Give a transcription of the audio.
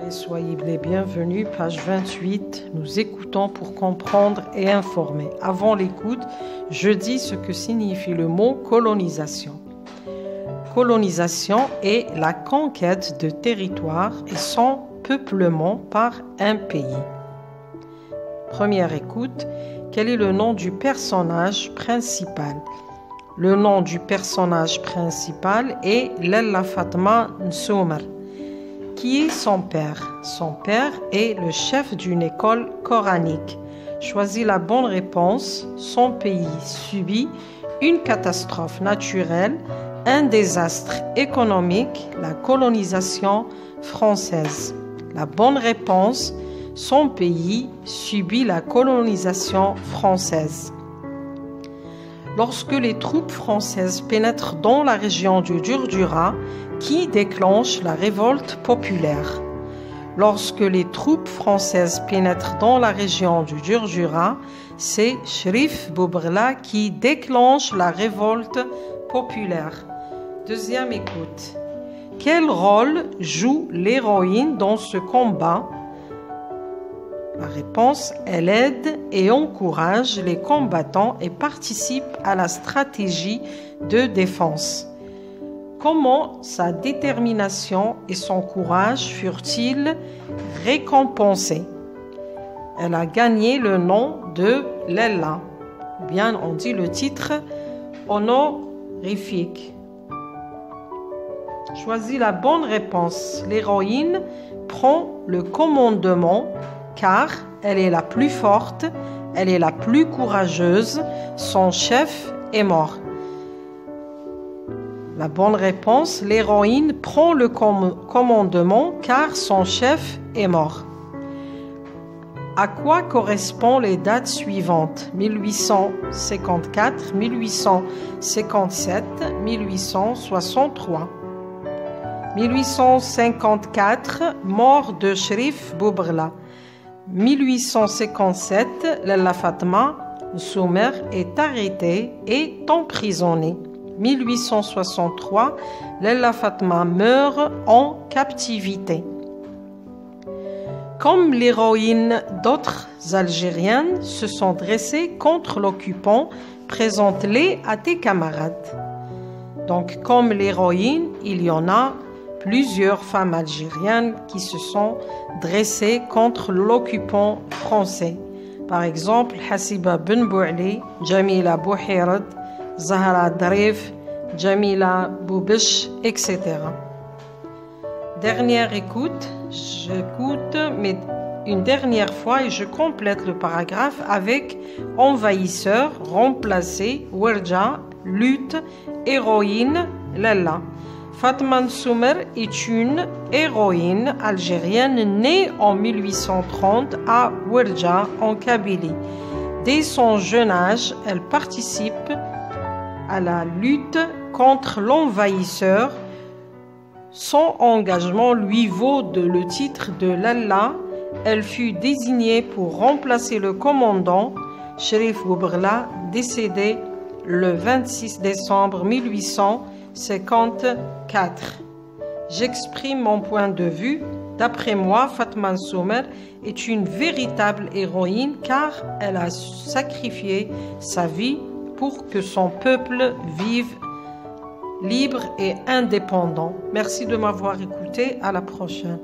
Et soyez les bienvenus, page 28. Nous écoutons pour comprendre et informer. Avant l'écoute, je dis ce que signifie le mot colonisation. Colonisation est la conquête de territoire et son peuplement par un pays. Première écoute, quel est le nom du personnage principal? Le nom du personnage principal est Lalla Fatma Nsoumer. Qui est son père? Son père est le chef d'une école coranique. Choisis la bonne réponse. Son pays subit une catastrophe naturelle, un désastre économique, la colonisation française. La bonne réponse, son pays subit la colonisation française. Lorsque les troupes françaises pénètrent dans la région du Djurdjura, qui déclenche la révolte populaire? Lorsque les troupes françaises pénètrent dans la région du Djurdjura, c'est Cherif Boubrla qui déclenche la révolte populaire. Deuxième écoute. Quel rôle joue l'héroïne dans ce combat? La réponse, elle aide et encourage les combattants et participe à la stratégie de défense. Comment sa détermination et son courage furent-ils récompensés? Elle a gagné le nom de Lalla. Bien, on dit le titre honorifique. Choisis la bonne réponse. L'héroïne prend le commandement car elle est la plus forte, elle est la plus courageuse, son chef est mort. La bonne réponse, l'héroïne prend le commandement car son chef est mort. À quoi correspondent les dates suivantes? 1854, 1857, 1863. 1854, mort de Cherif Boubrla. 1857, Lalla Fatma Nsoumer est arrêtée et emprisonnée. 1863, Lalla Fatma meurt en captivité. Comme l'héroïne, d'autres Algériennes se sont dressées contre l'occupant. Présente-les à tes camarades. Donc, comme l'héroïne, il y en a plusieurs femmes algériennes qui se sont dressées contre l'occupant français. Par exemple, Hassiba Ben Bouali, Jamila Bouhirad, Zahra Darif, Jamila Boubish, etc. Dernière écoute, j'écoute mais une dernière fois et je complète le paragraphe avec envahisseur, remplacé, Werja, lutte, héroïne, Lalla. Fatma Nsoumer est une héroïne algérienne née en 1830 à Werja, en Kabylie. Dès son jeune âge, elle participe à la lutte contre l'envahisseur. Son engagement lui vaut le titre de Lalla. Elle fut désignée pour remplacer le commandant Cherif Boubrla, décédé le 26 décembre 1854. J'exprime mon point de vue. D'après moi, Fatma Nsoumer est une véritable héroïne car elle a sacrifié sa vie pour que son peuple vive libre et indépendant. Merci de m'avoir écouté. À la prochaine.